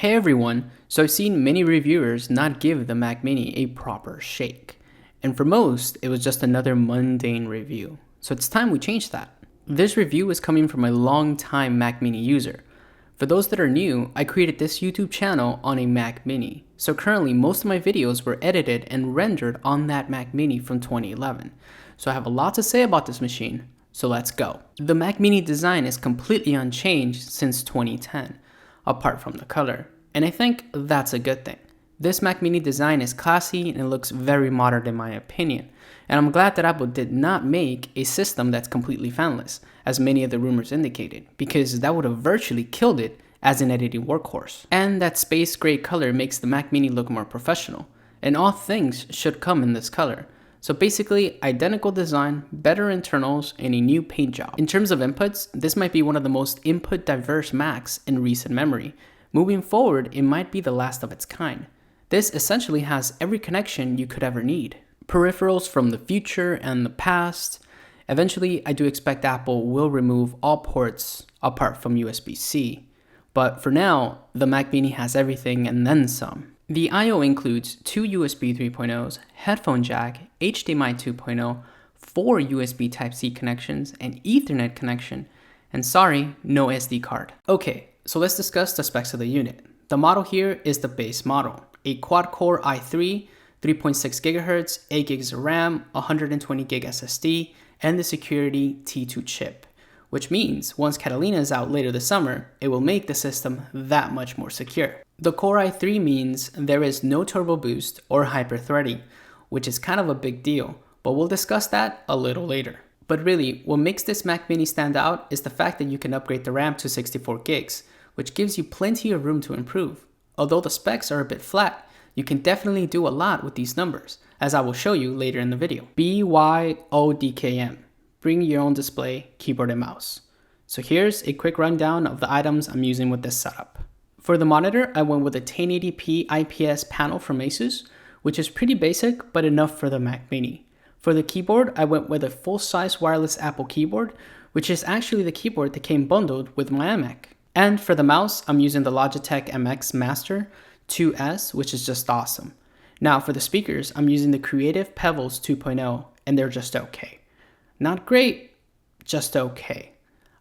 Hey everyone, so I've seen many reviewers not give the Mac Mini a proper shake. And for most, it was just another mundane review. So it's time we change that. This review is coming from a long-time Mac Mini user. For those that are new, I created this YouTube channel on a Mac Mini. So currently, most of my videos were edited and rendered on that Mac Mini from 2011. So I have a lot to say about this machine, so let's go. The Mac Mini design is completely unchanged since 2010. Apart from the color, and I think that's a good thing. This Mac Mini design is classy and it looks very modern in my opinion, and I'm glad that Apple did not make a system that's completely fanless, as many of the rumors indicated, because that would have virtually killed it as an editing workhorse. And that space gray color makes the Mac Mini look more professional, and all things should come in this color. So basically, identical design, better internals, and a new paint job. In terms of inputs, this might be one of the most input diverse Macs in recent memory. Moving forward, it might be the last of its kind. This essentially has every connection you could ever need. Peripherals from the future and the past. Eventually, I do expect Apple will remove all ports apart from USB-C. But for now, the Mac Mini has everything and then some. The I/O includes 2 USB 3.0s, headphone jack, HDMI 2.0, 4 USB Type-C connections, an Ethernet connection, and sorry, no SD card. Okay, so let's discuss the specs of the unit. The model here is the base model, a quad-core i3, 3.6 GHz, 8 GB of RAM, 120 GB SSD, and the security T2 chip, which means once Catalina is out later this summer, it will make the system that much more secure. The Core i3 means there is no turbo boost or hyper-threading, which is kind of a big deal, but we'll discuss that a little later. But really, what makes this Mac Mini stand out is the fact that you can upgrade the RAM to 64 gigs, which gives you plenty of room to improve. Although the specs are a bit flat, you can definitely do a lot with these numbers, as I will show you later in the video. BYODKM, bring your own display, keyboard and mouse. So here's a quick rundown of the items I'm using with this setup. For the monitor, I went with a 1080p IPS panel from Asus, which is pretty basic, but enough for the Mac Mini. For the keyboard, I went with a full-size wireless Apple keyboard, which is actually the keyboard that came bundled with my iMac. And for the mouse, I'm using the Logitech MX Master 2S, which is just awesome. Now for the speakers, I'm using the Creative Pebbles 2.0, and they're just okay. Not great, just okay.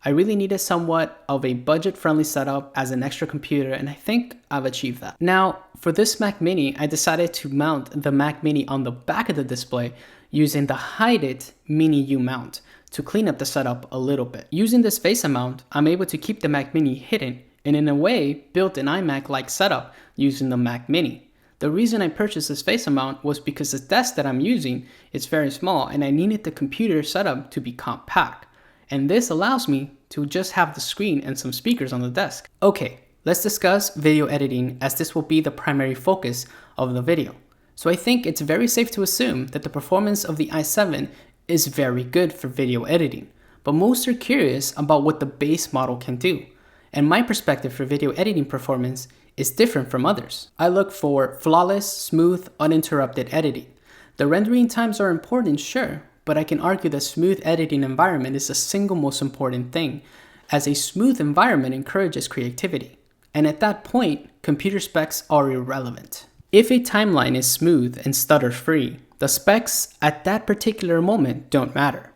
I really needed somewhat of a budget-friendly setup as an extra computer, and I think I've achieved that. Now, for this Mac Mini, I decided to mount the Mac Mini on the back of the display using the Hide It Mini U mount to clean up the setup a little bit. Using this VESA mount, I'm able to keep the Mac Mini hidden, and in a way, built an iMac-like setup using the Mac Mini. The reason I purchased this VESA mount was because the desk that I'm using is very small, and I needed the computer setup to be compact. And this allows me to just have the screen and some speakers on the desk. Okay, let's discuss video editing, as this will be the primary focus of the video. So I think it's very safe to assume that the performance of the i7 is very good for video editing, but most are curious about what the base model can do. And my perspective for video editing performance is different from others. I look for flawless, smooth, uninterrupted editing. The rendering times are important, sure, but I can argue that smooth editing environment is the single most important thing, as a smooth environment encourages creativity. And at that point, computer specs are irrelevant. If a timeline is smooth and stutter-free, the specs at that particular moment don't matter.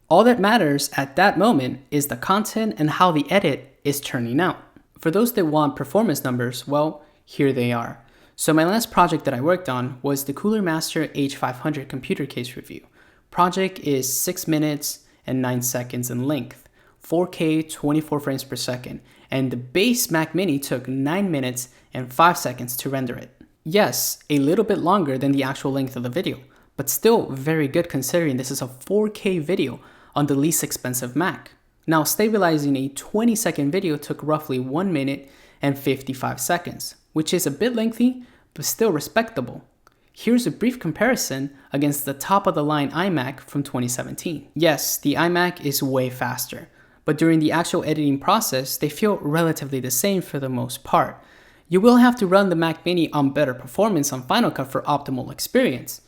All that matters at that moment is the content and how the edit is turning out. For those that want performance numbers, well, here they are. So my last project that I worked on was the Cooler Master H500 computer case review. Project is 6 minutes and 9 seconds in length, 4K 24 frames per second, and the base Mac Mini took 9 minutes and 5 seconds to render it. Yes, a little bit longer than the actual length of the video, but still very good considering this is a 4K video on the least expensive Mac. Now, stabilizing a 20-second video took roughly 1 minute and 55 seconds, which is a bit lengthy, but still respectable. Here's a brief comparison against the top-of-the-line iMac from 2017. Yes, the iMac is way faster, but during the actual editing process, they feel relatively the same for the most part. You will have to run the Mac Mini on better performance on Final Cut for optimal experience.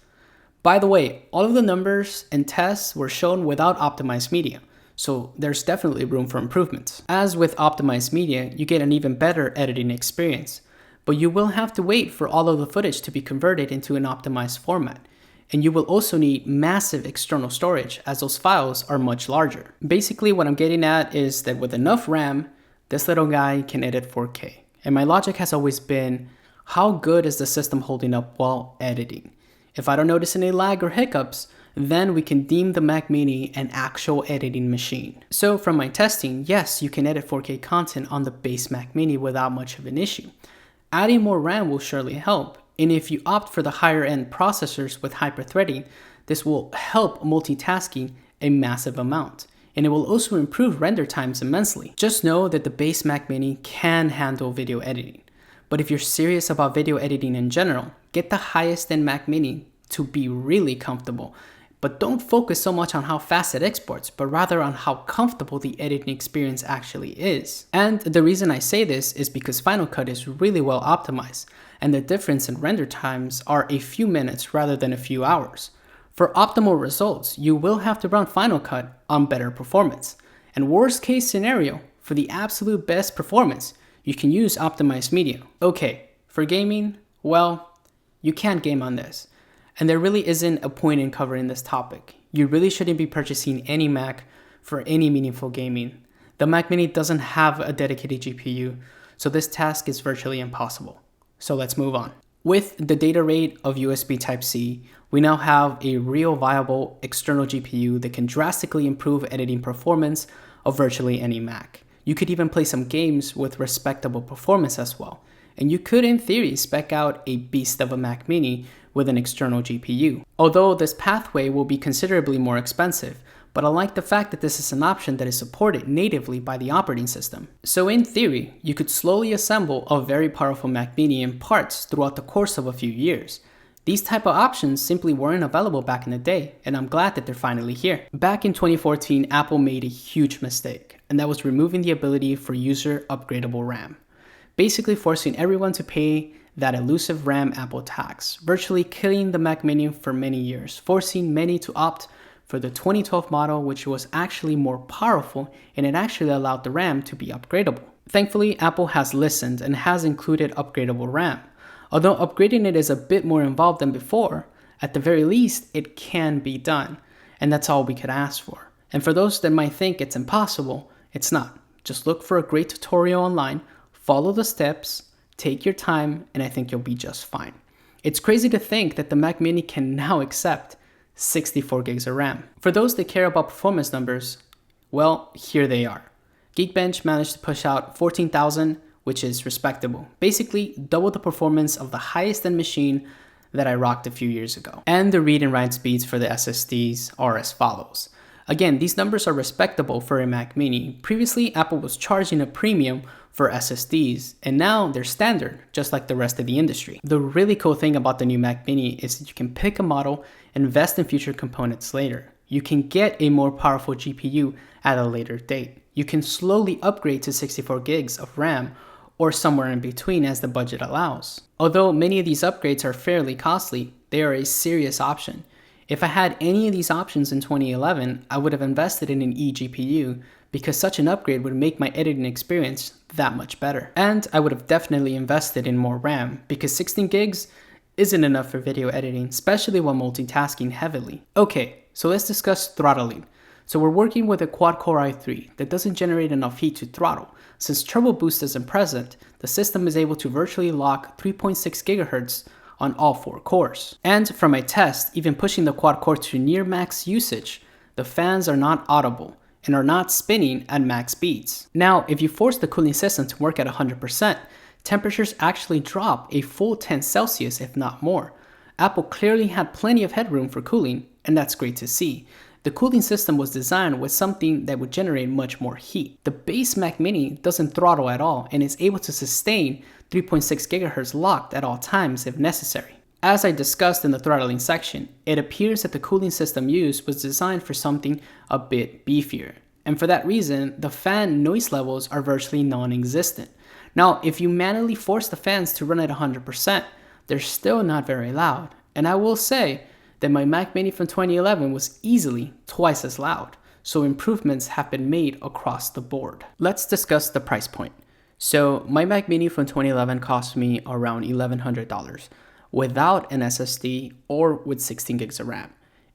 By the way, all of the numbers and tests were shown without optimized media, so there's definitely room for improvements. As with optimized media, you get an even better editing experience. but you will have to wait for all of the footage to be converted into an optimized format. And you will also need massive external storage as those files are much larger. Basically, what I'm getting at is that with enough RAM, this little guy can edit 4K. And my logic has always been, how good is the system holding up while editing? If I don't notice any lag or hiccups, then we can deem the Mac Mini an actual editing machine. So from my testing, yes, you can edit 4K content on the base Mac Mini without much of an issue. Adding more RAM will surely help. And if you opt for the higher end processors with hyper-threading, this will help multitasking a massive amount. And it will also improve render times immensely. Just know that the base Mac Mini can handle video editing. But if you're serious about video editing in general, get the highest end Mac Mini to be really comfortable. But don't focus so much on how fast it exports, but rather on how comfortable the editing experience actually is. And the reason I say this is because Final Cut is really well optimized, and the difference in render times are a few minutes rather than a few hours. For optimal results, you will have to run Final Cut on better performance. And worst case scenario, for the absolute best performance, you can use optimized media. Okay, for gaming, well, you can't game on this. And there really isn't a point in covering this topic. You really shouldn't be purchasing any Mac for any meaningful gaming. The Mac Mini doesn't have a dedicated GPU, so this task is virtually impossible. So let's move on. With the data rate of USB Type-C, we now have a real viable external GPU that can drastically improve editing performance of virtually any Mac. You could even play some games with respectable performance as well. And you could, in theory, spec out a beast of a Mac Mini with an external GPU. Although this pathway will be considerably more expensive, but I like the fact that this is an option that is supported natively by the operating system. So in theory, you could slowly assemble a very powerful Mac Mini in parts throughout the course of a few years. These type of options simply weren't available back in the day, and I'm glad that they're finally here. Back in 2014, Apple made a huge mistake, and that was removing the ability for user upgradable RAM. Basically forcing everyone to pay that elusive RAM Apple tax, virtually killing the Mac Mini for many years, forcing many to opt for the 2012 model, which was actually more powerful and it actually allowed the RAM to be upgradable. Thankfully, Apple has listened and has included upgradable RAM. Although upgrading it is a bit more involved than before, at the very least, it can be done. And that's all we could ask for. And for those that might think it's impossible, it's not. Just look for a great tutorial online, follow the steps, take your time, and I think you'll be just fine. It's crazy to think that the Mac Mini can now accept 64 gigs of RAM. For those that care about performance numbers, well, here they are. Geekbench managed to push out 14,000, which is respectable. Basically, double the performance of the highest end machine that I rocked a few years ago. And the read and write speeds for the SSDs are as follows. Again, these numbers are respectable for a Mac Mini. Previously, Apple was charging a premium for SSDs, and now they're standard, just like the rest of the industry. The really cool thing about the new Mac Mini is that you can pick a model, invest in future components later. You can get a more powerful GPU at a later date. You can slowly upgrade to 64 gigs of RAM, or somewhere in between as the budget allows. Although many of these upgrades are fairly costly, they are a serious option. If I had any of these options in 2011, I would have invested in an eGPU because such an upgrade would make my editing experience that much better. And I would have definitely invested in more RAM because 16 gigs isn't enough for video editing, especially while multitasking heavily. Okay, so let's discuss throttling. So we're working with a quad-core i3 that doesn't generate enough heat to throttle. Since Turbo Boost isn't present, the system is able to virtually lock 3.6 GHz on all 4 cores. And from my test, even pushing the quad core to near max usage, the fans are not audible and are not spinning at max speeds. Now, if you force the cooling system to work at 100%, temperatures actually drop a full 10 Celsius if not more. Apple clearly had plenty of headroom for cooling, and that's great to see. The cooling system was designed with something that would generate much more heat. The base Mac Mini doesn't throttle at all and is able to sustain 3.6 GHz locked at all times if necessary. As I discussed in the throttling section, it appears that the cooling system used was designed for something a bit beefier. And for that reason, the fan noise levels are virtually non-existent. Now, if you manually force the fans to run at 100%, they're still not very loud. And I will say that my Mac Mini from 2011 was easily twice as loud, so improvements have been made across the board. Let's discuss the price point. So my Mac Mini from 2011 cost me around $1,100 without an SSD or with 16 gigs of RAM.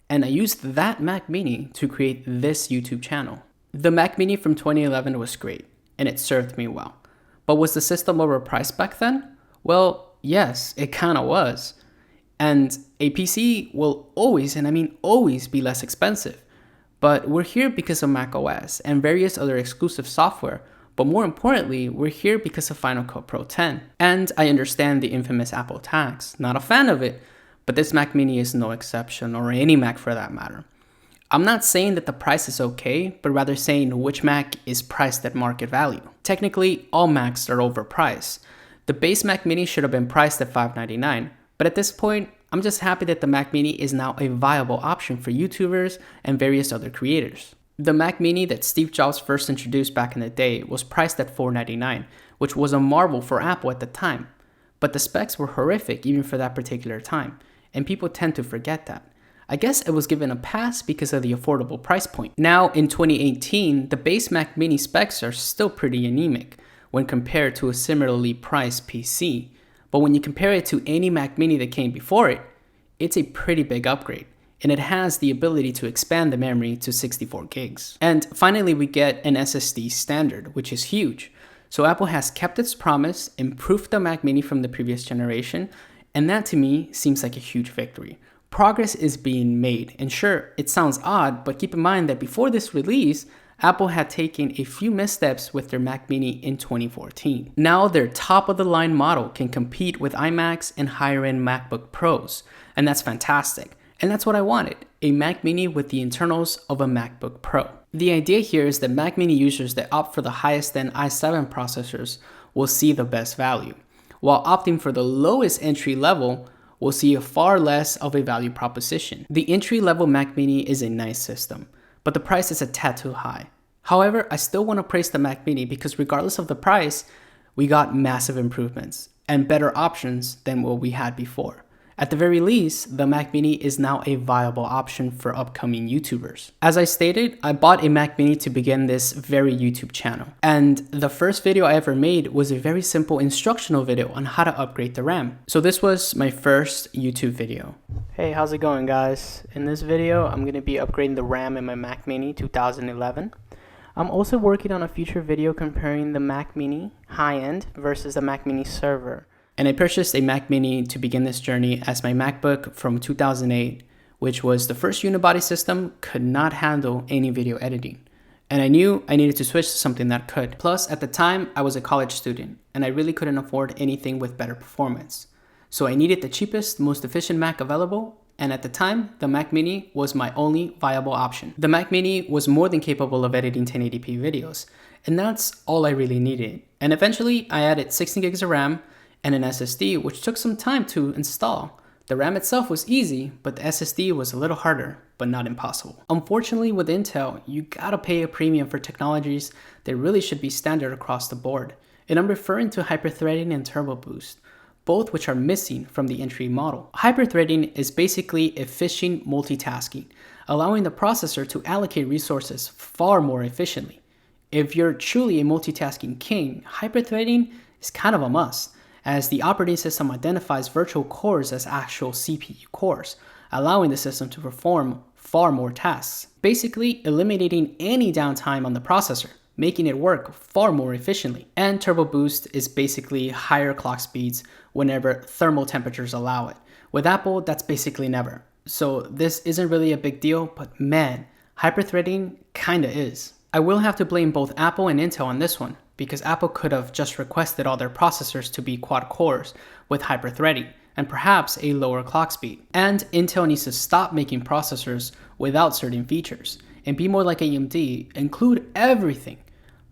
And I used that Mac Mini to create this YouTube channel. The Mac Mini from 2011 was great, and it served me well. But was the system overpriced back then? Well, yes, it kinda was. And a PC will always, and I mean always, be less expensive. But we're here because of macOS and various other exclusive software. But more importantly, we're here because of Final Cut Pro 10. And I understand the infamous Apple tax. Not a fan of it, but this Mac Mini is no exception, or any Mac for that matter. I'm not saying that the price is okay, but rather saying which Mac is priced at market value. Technically, all Macs are overpriced. The base Mac Mini should have been priced at $599, but at this point, I'm just happy that the Mac Mini is now a viable option for YouTubers and various other creators. The Mac Mini that Steve Jobs first introduced back in the day was priced at $499, which was a marvel for Apple at the time. But the specs were horrific even for that particular time, and people tend to forget that. I guess it was given a pass because of the affordable price point. Now in 2018, the base Mac Mini specs are still pretty anemic when compared to a similarly priced PC. But when you compare it to any Mac Mini that came before it, it's a pretty big upgrade. And it has the ability to expand the memory to 64 gigs. And finally, we get an SSD standard, which is huge. So Apple has kept its promise, improved the Mac Mini from the previous generation, and that to me seems like a huge victory. Progress is being made, and sure, it sounds odd, but keep in mind that before this release, Apple had taken a few missteps with their Mac Mini in 2014. Now their top-of-the-line model can compete with iMacs and higher-end MacBook Pros, and that's fantastic. And that's what I wanted, a Mac Mini with the internals of a MacBook Pro. The idea here is that Mac Mini users that opt for the highest-end i7 processors will see the best value, while opting for the lowest entry level will see a far less of a value proposition. The entry-level Mac Mini is a nice system, but the price is a tad too high. However, I still want to praise the Mac Mini because regardless of the price, we got massive improvements and better options than what we had before. At the very least, the Mac Mini is now a viable option for upcoming YouTubers. As I stated, I bought a Mac Mini to begin this very YouTube channel. And the first video I ever made was a very simple instructional video on how to upgrade the RAM. So this was my first YouTube video. Hey, how's it going, guys? In this video, I'm going to be upgrading the RAM in my Mac Mini 2011. I'm also working on a future video comparing the Mac Mini high-end versus the Mac Mini server. And I purchased a Mac Mini to begin this journey as my MacBook from 2008, which was the first unibody system, could not handle any video editing. And I knew I needed to switch to something that could. Plus, at the time, I was a college student, and I really couldn't afford anything with better performance. So I needed the cheapest, most efficient Mac available, and at the time, the Mac Mini was my only viable option. The Mac Mini was more than capable of editing 1080p videos, and that's all I really needed. And eventually, I added 16 gigs of RAM, and an SSD, which took some time to install. The RAM itself was easy, but the SSD was a little harder, but not impossible. Unfortunately, with Intel, you gotta pay a premium for technologies that really should be standard across the board. And I'm referring to hyperthreading and turbo boost, both which are missing from the entry model. Hyperthreading is basically efficient multitasking, allowing the processor to allocate resources far more efficiently. If you're truly a multitasking king, hyperthreading is kind of a must, as the operating system identifies virtual cores as actual CPU cores, allowing the system to perform far more tasks, basically eliminating any downtime on the processor, making it work far more efficiently. And turbo boost is basically higher clock speeds whenever thermal temperatures allow it. With Apple, that's basically never. So this isn't really a big deal, but man, hyperthreading kinda is. I will have to blame both Apple and Intel on this one, because Apple could have just requested all their processors to be quad cores with hyperthreading and perhaps a lower clock speed. And Intel needs to stop making processors without certain features and be more like AMD, include everything,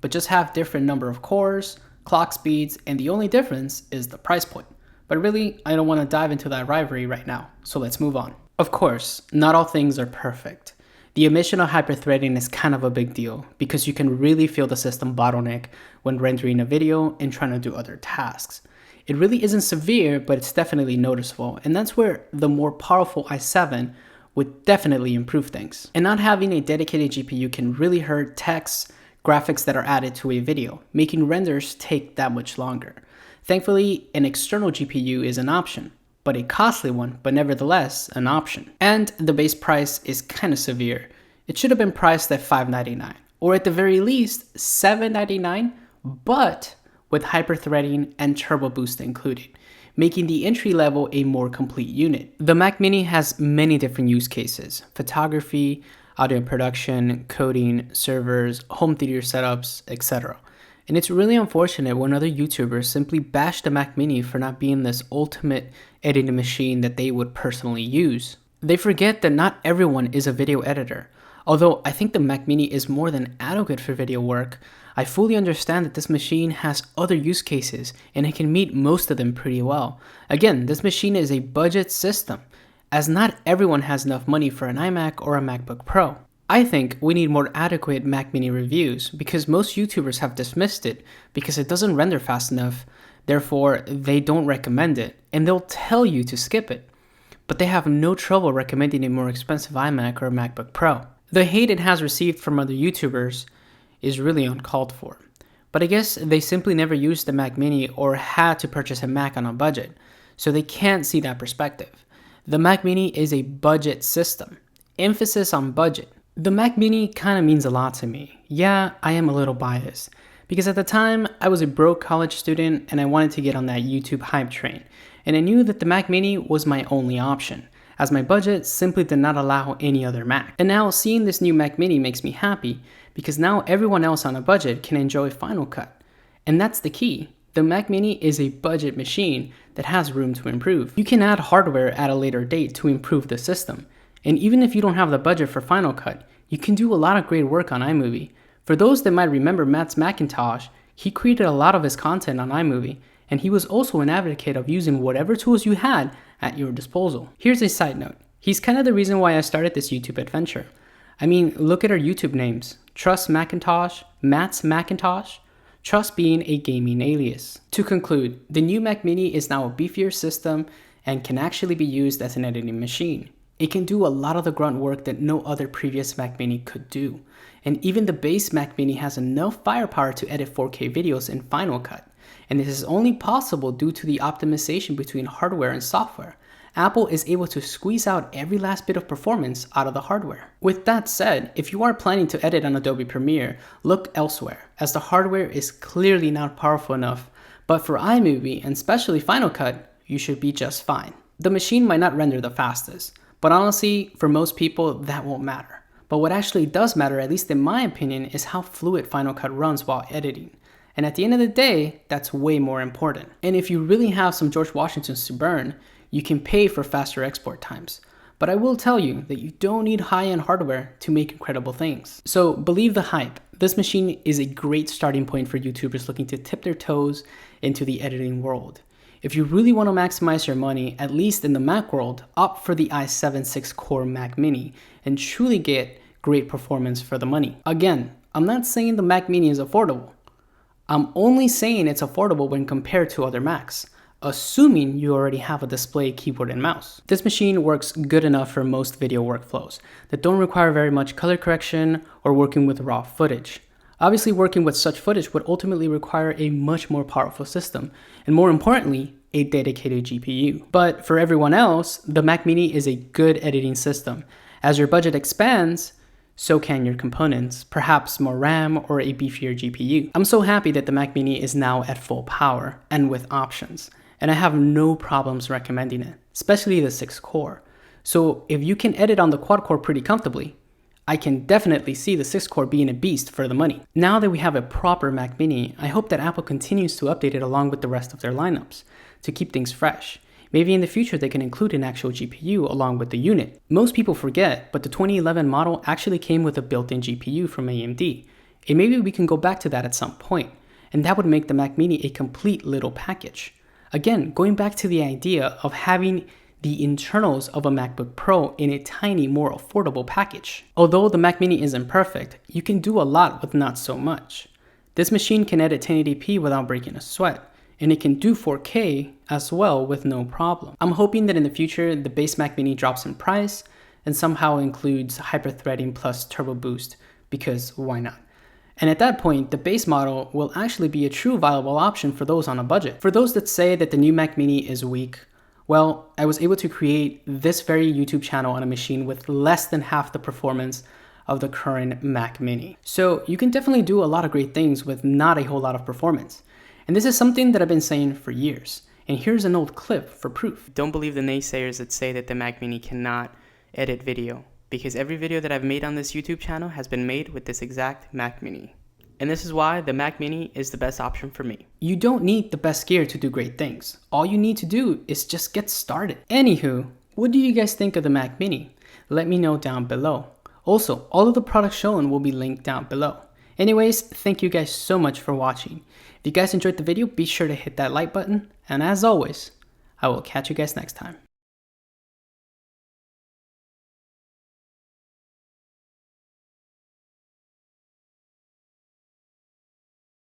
but just have different number of cores, clock speeds, and the only difference is the price point. But really, I don't want to dive into that rivalry right now, so let's move on. Of course, not all things are perfect. The omission of hyperthreading is kind of a big deal because you can really feel the system bottleneck when rendering a video and trying to do other tasks. It really isn't severe, but it's definitely noticeable, and that's where the more powerful i7 would definitely improve things. And not having a dedicated GPU can really hurt text, graphics that are added to a video, making renders take that much longer. Thankfully, an external GPU is an option, but a costly one, but nevertheless an option. And the base price is kind of severe. It should have been priced at $599, or at the very least $799, but with hyper-threading and turbo boost included, making the entry level a more complete unit. The Mac Mini has many different use cases: photography, audio production, coding, servers, home theater setups, etc. And it's really unfortunate when other YouTubers simply bash the Mac Mini for not being this ultimate editing machine that they would personally use. They forget that not everyone is a video editor. Although I think the Mac Mini is more than adequate for video work, I fully understand that this machine has other use cases and it can meet most of them pretty well. Again, this machine is a budget system, as not everyone has enough money for an iMac or a MacBook Pro. I think we need more adequate Mac Mini reviews because most YouTubers have dismissed it because it doesn't render fast enough, therefore they don't recommend it, and they'll tell you to skip it. But they have no trouble recommending a more expensive iMac or a MacBook Pro. The hate it has received from other YouTubers is really uncalled for. But I guess they simply never used the Mac Mini or had to purchase a Mac on a budget, so they can't see that perspective. The Mac Mini is a budget system. Emphasis on budget. The Mac Mini kind of means a lot to me. Yeah, I am a little biased, because at the time I was a broke college student and I wanted to get on that YouTube hype train, and I knew that the Mac Mini was my only option, as my budget simply did not allow any other Mac. And now seeing this new Mac Mini makes me happy, because now everyone else on a budget can enjoy Final Cut. And that's the key. The Mac Mini is a budget machine that has room to improve. You can add hardware at a later date to improve the system. And even if you don't have the budget for Final Cut, you can do a lot of great work on iMovie. For those that might remember Matt's Macintosh, he created a lot of his content on iMovie, and he was also an advocate of using whatever tools you had at your disposal. Here's a side note. He's kind of the reason why I started this YouTube adventure. I mean, look at our YouTube names. Trust Macintosh, Matt's Macintosh, Trust being a gaming alias. To conclude, the new Mac Mini is now a beefier system and can actually be used as an editing machine. It can do a lot of the grunt work that no other previous Mac Mini could do. And even the base Mac Mini has enough firepower to edit 4K videos in Final Cut. And this is only possible due to the optimization between hardware and software. Apple is able to squeeze out every last bit of performance out of the hardware. With that said, if you are planning to edit on Adobe Premiere, look elsewhere, as the hardware is clearly not powerful enough. But for iMovie, and especially Final Cut, you should be just fine. The machine might not render the fastest, but honestly, for most people, that won't matter. But what actually does matter, at least in my opinion, is how fluid Final Cut runs while editing. And at the end of the day, that's way more important. And if you really have some George Washingtons to burn, you can pay for faster export times. But I will tell you that you don't need high-end hardware to make incredible things. So believe the hype. This machine is a great starting point for YouTubers looking to tip their toes into the editing world. If you really want to maximize your money, at least in the Mac world, opt for the i7 6-core Mac Mini and truly get great performance for the money. Again, I'm not saying the Mac Mini is affordable. I'm only saying it's affordable when compared to other Macs, assuming you already have a display, keyboard, and mouse. This machine works good enough for most video workflows that don't require very much color correction or working with raw footage. Obviously, working with such footage would ultimately require a much more powerful system, and more importantly, a dedicated GPU. But for everyone else, the Mac Mini is a good editing system. As your budget expands, so can your components, perhaps more RAM or a beefier GPU. I'm so happy that the Mac Mini is now at full power and with options, and I have no problems recommending it, especially the 6-core. So if you can edit on the quad-core pretty comfortably, I can definitely see the 6-core being a beast for the money. Now that we have a proper Mac Mini, I hope that Apple continues to update it along with the rest of their lineups to keep things fresh. Maybe in the future they can include an actual GPU along with the unit. Most people forget, but the 2011 model actually came with a built-in GPU from AMD. And maybe we can go back to that at some point, and that would make the Mac Mini a complete little package. Again, going back to the idea of having the internals of a MacBook Pro in a tiny, more affordable package. Although the Mac Mini isn't perfect, you can do a lot with not so much. This machine can edit 1080p without breaking a sweat, and it can do 4K as well with no problem. I'm hoping that in the future, the base Mac Mini drops in price and somehow includes hyper-threading plus turbo boost, because why not? And at that point, the base model will actually be a true viable option for those on a budget. For those that say that the new Mac Mini is weak, well, I was able to create this very YouTube channel on a machine with less than half the performance of the current Mac Mini. So you can definitely do a lot of great things with not a whole lot of performance. And this is something that I've been saying for years. And here's an old clip for proof. Don't believe the naysayers that say that the Mac Mini cannot edit video, because every video that I've made on this YouTube channel has been made with this exact Mac Mini. And this is why the Mac Mini is the best option for me. You don't need the best gear to do great things. All you need to do is just get started. Anywho, what do you guys think of the Mac Mini? Let me know down below. Also, all of the products shown will be linked down below. Anyways, thank you guys so much for watching. If you guys enjoyed the video, be sure to hit that like button. And as always, I will catch you guys next time.